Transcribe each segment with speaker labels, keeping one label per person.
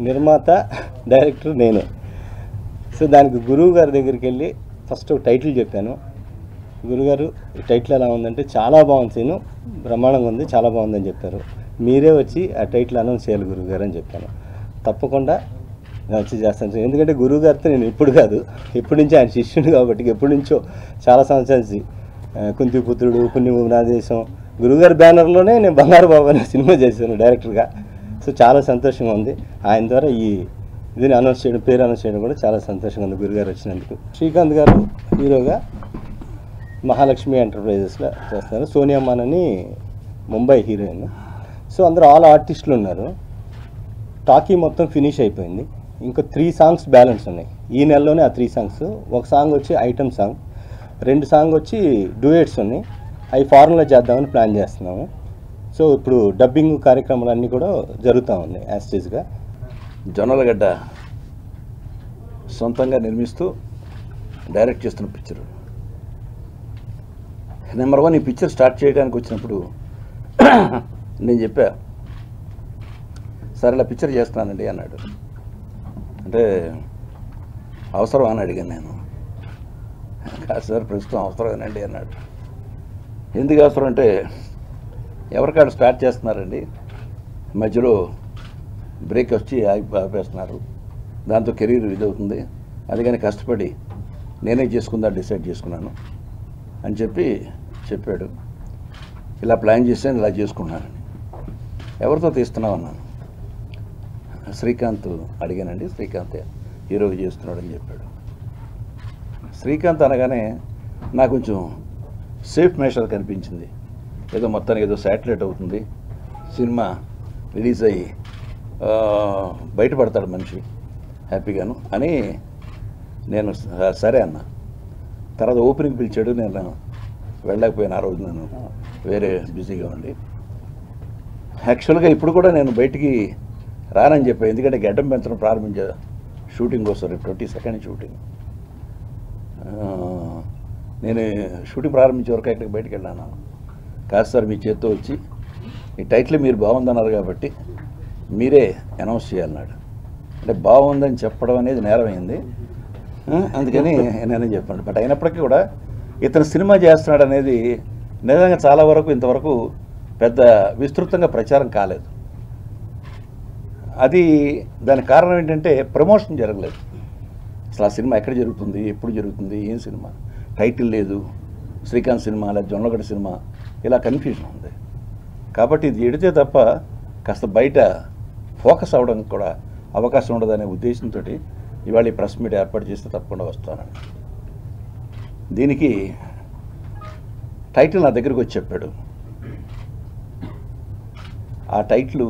Speaker 1: నిర్మాత, డైరెక్టర్ నేను. సో దానికి గురువు గారి దగ్గరికి వెళ్ళి ఫస్ట్ ఒక టైటిల్ చెప్పాను. గురుగారు ఈ టైటిల్ ఎలా ఉందంటే చాలా బాగుంది, సీను బ్రహ్మాండంగా ఉంది, చాలా బాగుందని చెప్పారు. మీరే వచ్చి ఆ టైటిల్ అనౌన్స్ చేయాలి గురువుగారు అని చెప్పాను. తప్పకుండా నేను వచ్చి చేస్తాను. ఎందుకంటే గురువుగారితో నేను ఇప్పుడు కాదు, ఎప్పటి నుంచో ఆయన శిష్యుడు కాబట్టి, ఎప్పటి నుంచో చాలా సంవత్సరాల నుంచి కుంతిపుత్రుడు, పుణ్యభూమి నా దేశం, గురువుగారి బ్యానర్లోనే నేను బంగారు బాబు అనే సినిమా చేశాను డైరెక్టర్గా. సో చాలా సంతోషంగా ఉంది. ఆయన ద్వారా ఈ దీన్ని అనౌన్స్ చేయడం, పేరు అనౌన్స్ చేయడం కూడా చాలా సంతోషంగా ఉంది గురుగారు వచ్చినందుకు. శ్రీకాంత్ గారు హీరోగా మహాలక్ష్మి ఎంటర్ప్రైజెస్లో చేస్తున్నారు. సోనియామాన్ అని ముంబై హీరోయిన్. సో అందరూ ఆల్ ఆర్టిస్టులు ఉన్నారు. టాకీ మొత్తం ఫినిష్ అయిపోయింది. ఇంకా 3 సాంగ్స్ బ్యాలెన్స్ ఉన్నాయి. ఈ నెలలోనే ఆ 3 సాంగ్స్. ఒక సాంగ్ వచ్చి ఐటమ్ సాంగ్, 2 సాంగ్ వచ్చి డ్యూయెట్స్ ఉన్నాయి. అవి ఫారెన్లో చేద్దామని ప్లాన్ చేస్తున్నాము. సో ఇప్పుడు డబ్బింగ్ కార్యక్రమాలు అన్నీ కూడా జరుగుతూ ఉన్నాయి యాస్టేజ్గా.
Speaker 2: జొన్నలగడ్డ సొంతంగా నిర్మిస్తూ డైరెక్ట్ చేస్తున్న పిక్చరు. నెంబర్ 1 ఈ పిక్చర్ స్టార్ట్ చేయడానికి వచ్చినప్పుడు నేను చెప్పా, సరే ఇలా పిక్చర్ చేస్తున్నానండి అన్నాడు. అంటే అవసరం అని అడిగాను నేను. కాదు సార్ ప్రస్తుతం అవసరమేనండి అన్నాడు. ఎందుకు అవసరం అంటే ఎవరికాడు స్టార్ట్ చేస్తున్నారండి, మధ్యలో బ్రేక్ వచ్చి ఆపేస్తున్నారు, దాంతో కెరీర్ ఇదవుతుంది, అందుకని కష్టపడి నేనే చేసుకుందా డిసైడ్ చేసుకున్నాను అని చెప్పాడు. ఇలా ప్లాన్ చేసాను, ఇలా చేసుకున్నానని. ఎవరితో తీస్తున్నావు అన్నాను. శ్రీకాంత్ అడిగానండి, శ్రీకాంత్ హీరోగా చేస్తున్నాడని చెప్పాడు. శ్రీకాంత్ అనగానే నాకు కొంచెం సేఫ్ మెషర్ కనిపించింది. ఏదో మొత్తానికి ఏదో శాటిలైట్ అవుతుంది, సినిమా రిలీజ్ అయ్యి బయటపడతాడు మనిషి హ్యాపీగాను అని నేను సరే అన్నా. తర్వాత ఓపెనింగ్ పిలిచాడు, నేను వెళ్ళకపోయాను. ఆ రోజు నేను వేరే బిజీగా ఉండి. యాక్చువల్గా ఇప్పుడు కూడా నేను బయటికి రానని చెప్పాను, ఎందుకంటే గడ్డం పెంచడం ప్రారంభించా షూటింగ్ కోసం. రేపు 22nd షూటింగ్. నేను షూటింగ్ ప్రారంభించే వరకు ఎక్కడికి బయటకు వెళ్ళాను. కాదు సార్ మీ చేత్తో వచ్చి ఈ టైటిల్ మీరు బాగుందన్నారు కాబట్టి మీరే అనౌన్స్ చేయాలన్నాడు. అంటే బాగుందని చెప్పడం అనేది నేరమైంది, అందుకని నేనే చెప్పాను. బట్ అయినప్పటికీ కూడా ఇతను సినిమా చేస్తున్నాడు అనేది నిజంగా చాలా వరకు ఇంతవరకు పెద్ద విస్తృతంగా ప్రచారం కాలేదు. అది దానికి కారణం ఏంటంటే ప్రమోషన్ జరగలేదు. అసలు ఆ సినిమా ఎక్కడ జరుగుతుంది, ఎప్పుడు జరుగుతుంది, ఏం సినిమా, టైటిల్ లేదు, శ్రీకాంత్ సినిమా లేదా జొన్నలగడ్డ సినిమా, ఇలా కన్ఫ్యూజన్ ఉంది. కాబట్టి ఇది ఎడితే తప్ప కాస్త బయట ఫోకస్ అవ్వడానికి కూడా అవకాశం ఉండదనే ఉద్దేశంతో ఇవాళ ఈ ప్రెస్ మీట్ ఏర్పాటు చేస్తే తప్పకుండా వస్తానండి. దీనికి టైటిల్ నా దగ్గరికి వచ్చి చెప్పాడు. ఆ టైటిల్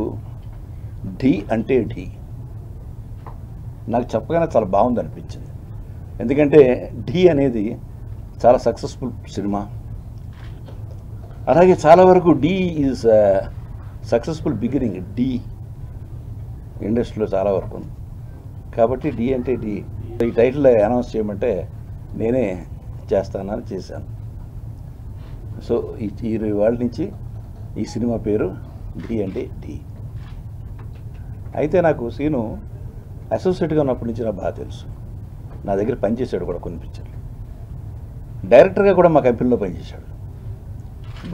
Speaker 2: ఢీ అంటే ఢీ. నాకు చెప్పగానే చాలా బాగుంది అనిపించింది. ఎందుకంటే ఢీ అనేది చాలా సక్సెస్ఫుల్ సినిమా, అలాగే చాలా వరకు ఢీ ఈజ్ సక్సెస్ఫుల్ బిగినింగ్. ఢీ ఇండస్ట్రీలో చాలా వరకు ఉంది కాబట్టి ఢీ అంటే ఢీ. ఈ టైటిల్ అనౌన్స్ చేయమంటే నేనే చేస్తానని చేశాను. సో ఈ వాళ్ళ నుంచి ఈ సినిమా పేరు ఢీ అంటే ఢీ. అయితే నాకు సీను అసోసియేట్గా ఉన్నప్పటి నుంచి నాకు బాగా తెలుసు. నా దగ్గర పనిచేశాడు కూడా కొన్ని పిక్చర్లు. డైరెక్టర్గా కూడా మా కంపెనీలో పనిచేశాడు.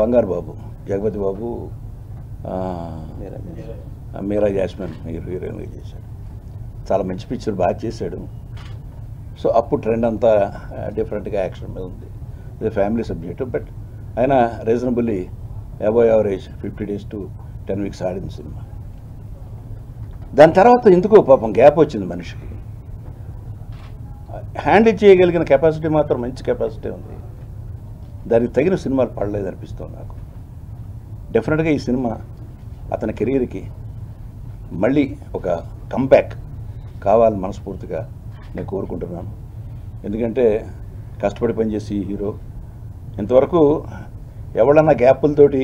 Speaker 2: బంగారు బాబు, జగపతి బాబు, మీరా జాస్మిన్ హీరోయిన్గా చేశాడు. చాలా మంచి పిక్చర్ బాగా చేశాడు. సో అప్పుడు ట్రెండ్ అంతా డిఫరెంట్గా యాక్షన్ మీద ఉంది. ఇది ఫ్యామిలీ సబ్జెక్టు, బట్ ఆయన reasonably above average 50 days to 10 weeks ఆడింది సినిమా. దాని తర్వాత ఎందుకో పాపం గ్యాప్ వచ్చింది మనిషికి. హ్యాండిల్ చేయగలిగిన కెపాసిటీ మాత్రం మంచి కెపాసిటీ ఉంది, దానికి తగిన సినిమాలు పడలేదు అనిపిస్తుంది నాకు. డెఫినెట్గా ఈ సినిమా అతని కెరీర్కి మళ్ళీ ఒక కంబ్యాక్ కావాలని మనస్ఫూర్తిగా నేను కోరుకుంటున్నాను. ఎందుకంటే కష్టపడి పనిచేసి ఈ హీరో ఇంతవరకు ఎవడన్నా గ్యాపులతోటి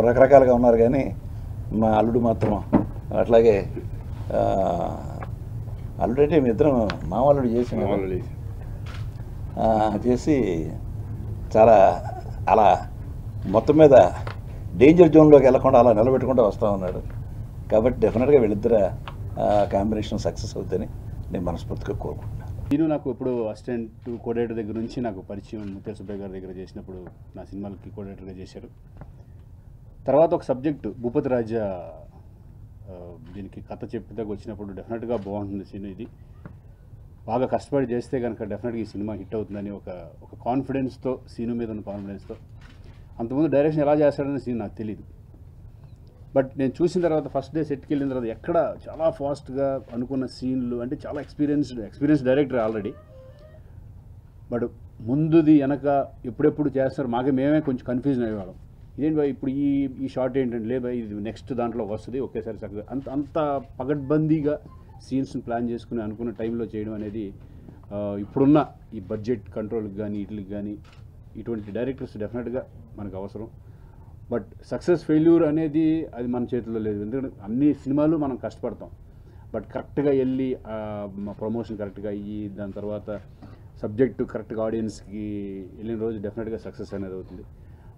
Speaker 2: రకరకాలుగా ఉన్నారు, కానీ మా అల్లుడు మాత్రం అట్లాగే. అల్లుడు అంటే మీ ఇద్దరం మామల్లుడు చేసి చాలా అలా మొత్తం మీద డేంజర్ జోన్లోకి వెళ్ళకుండా అలా నిలబెట్టుకుంటూ వస్తూ ఉన్నాడు. కాబట్టి డెఫినెట్గా వీళ్ళిద్దరు కాంబినేషన్ సక్సెస్ అవుతుందని నేను మనస్ఫూర్తిగా కోరుకుంటున్నాను.
Speaker 3: నేను నాకు ఇప్పుడు అసిస్టెంట్ కోఆర్డినేటర్ దగ్గర నుంచి నాకు పరిచయం ముత్యాల సుబ్బయ్య గారి దగ్గర చేసినప్పుడు నా సినిమాలకి కోఆర్డినేటర్గా చేశారు. తర్వాత ఒక సబ్జెక్టు భూపతి రాజా దీనికి కథ చెప్పేదాకా వచ్చినప్పుడు డెఫినెట్గా బాగుంటుంది సీన్, ఇది బాగా కష్టపడి చేస్తే కనుక డెఫినెట్గా ఈ సినిమా హిట్ అవుతుందని ఒక కాన్ఫిడెన్స్తో, సీను మీద ఉన్న కాన్ఫిడెన్స్తో. అంతకుముందు డైరెక్షన్ ఎలా చేస్తాడని సీన్ నాకు తెలియదు. బట్ నేను చూసిన తర్వాత ఫస్ట్ డే సెట్కి వెళ్ళిన తర్వాత ఎక్కడ చాలా ఫాస్ట్గా అనుకున్న సీన్లు, అంటే చాలా ఎక్స్పీరియన్స్ డైరెక్టర్ ఆల్రెడీ. బట్ ముందుది వెనక ఎప్పుడెప్పుడు చేస్తారు మేమే కొంచెం కన్ఫ్యూజన్ అయ్యేవాళ్ళం. ఇదేంటి బాయ్ ఇప్పుడు ఈ షార్ట్ ఏంటంటే, లేదు బాయ్ ఇది నెక్స్ట్ దాంట్లో వస్తుంది ఒకేసారి చక్కగా అంత పగడ్బందీగా సీన్స్ని ప్లాన్ చేసుకుని అనుకున్న టైంలో చేయడం అనేది ఇప్పుడున్న ఈ బడ్జెట్ కంట్రోల్కి కానీ వీటికి కానీ ఇటువంటి డైరెక్టర్స్ డెఫినెట్గా మనకు అవసరం. బట్ సక్సెస్ ఫెయిల్యూర్ అనేది అది మన చేతిలో లేదు, ఎందుకంటే అన్ని సినిమాలు మనం కష్టపడతాం. బట్ కరెక్ట్గా వెళ్ళి ప్రమోషన్ కరెక్ట్గా అయ్యి దాని తర్వాత సబ్జెక్టు కరెక్ట్గా ఆడియన్స్కి వెళ్ళిన రోజు డెఫినెట్గా సక్సెస్ అనేది అవుతుంది.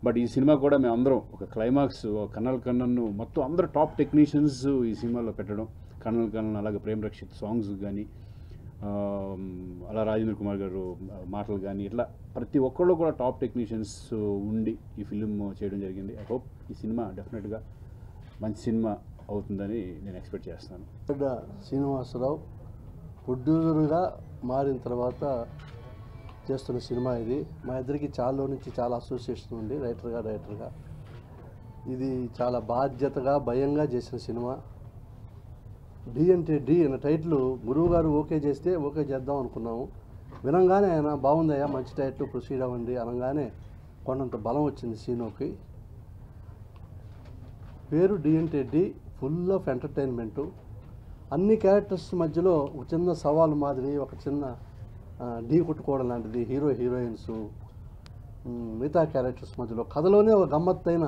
Speaker 3: బట్ ఈ సినిమా కూడా మేము అందరం ఒక క్లైమాక్స్ కన్నల్ కన్నన్ను మొత్తం అందరూ టాప్ టెక్నీషియన్స్ ఈ సినిమాలో పెట్టడం, కన్నల్ కన్నన్ అలాగే ప్రేమ్ రక్షిత్ సాంగ్స్ కానీ అలా రాజేంద్ర కుమార్ గారు మాటలు కానీ ఇట్లా ప్రతి ఒక్కళ్ళు కూడా టాప్ టెక్నీషియన్స్ ఉండి ఈ ఫిలిం చేయడం జరిగింది. ఐ హోప్ ఈ సినిమా డెఫినెట్గా మంచి సినిమా అవుతుందని నేను ఎక్స్పెక్ట్ చేస్తాను.
Speaker 4: శ్రీనివాసరావు ప్రొడ్యూసర్గా మారిన తర్వాత చేస్తున్న సినిమా ఇది. మా ఇద్దరికి చాలా నుంచి చాలా అసోసియేషన్ ఉంది, డైరెక్టర్గా. ఇది చాలా బాధ్యతగా భయంగా చేసిన సినిమా. డి అంటే డి అనే టైటిల్ గురువు గారు ఓకే చేస్తే ఓకే చేద్దాం అనుకున్నాము. వినంగానే ఆయన బాగుందయ్యా మంచి టైటిల్ ప్రొసీడ్ అవ్వండి అనగానే కొండంత బలం వచ్చింది సీనోకి. పేరు డి అంటే డి, ఫుల్ ఆఫ్ ఎంటర్టైన్మెంటు. అన్ని క్యారెక్టర్స్ మధ్యలో ఒక చిన్న సవాలు మాదిరి, ఒక చిన్న ఢీ కొట్టుకోవడం లాంటిది హీరోయిన్స్ మిగతా క్యారెక్టర్స్ మధ్యలో కథలోనే ఒక గమ్మత్తైన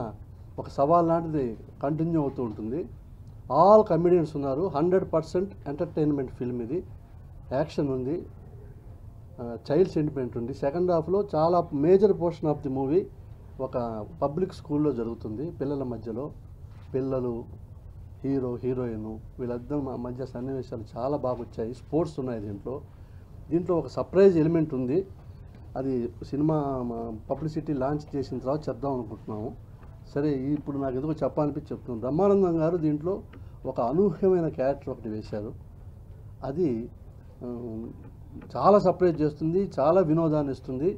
Speaker 4: ఒక సవాల్ లాంటిది కంటిన్యూ అవుతూ ఉంటుంది. ఆల్ కమెడియన్స్ ఉన్నారు. 100% ఎంటర్టైన్మెంట్ ఫిల్మ్ ఇది. యాక్షన్ ఉంది, చైల్డ్ సెంటిమెంట్ ఉంది. సెకండ్ హాఫ్లో చాలా major portion of the movie ఒక పబ్లిక్ స్కూల్లో జరుగుతుంది. పిల్లల మధ్యలో పిల్లలు, హీరోయిన్ వీళ్ళిద్దరి మధ్య సన్నివేశాలు చాలా బాగా వచ్చాయి. స్పోర్ట్స్ ఉన్నాయి దీంట్లో ఒక సర్ప్రైజ్ ఎలిమెంట్ ఉంది. అది సినిమా పబ్లిసిటీ లాంచ్ చేసిన తర్వాత చెప్దాం అనుకుంటున్నాము. సరే ఇప్పుడు నాకు ఎందుకో చెప్పాలనిపించి చెప్తున్నాను. బ్రహ్మానందం గారు దీంట్లో ఒక అనూహ్యమైన క్యారెక్టర్ ఒకటి వేశారు. అది చాలా సర్ప్రైజ్ చేస్తుంది, చాలా వినోదాన్ని ఇస్తుంది.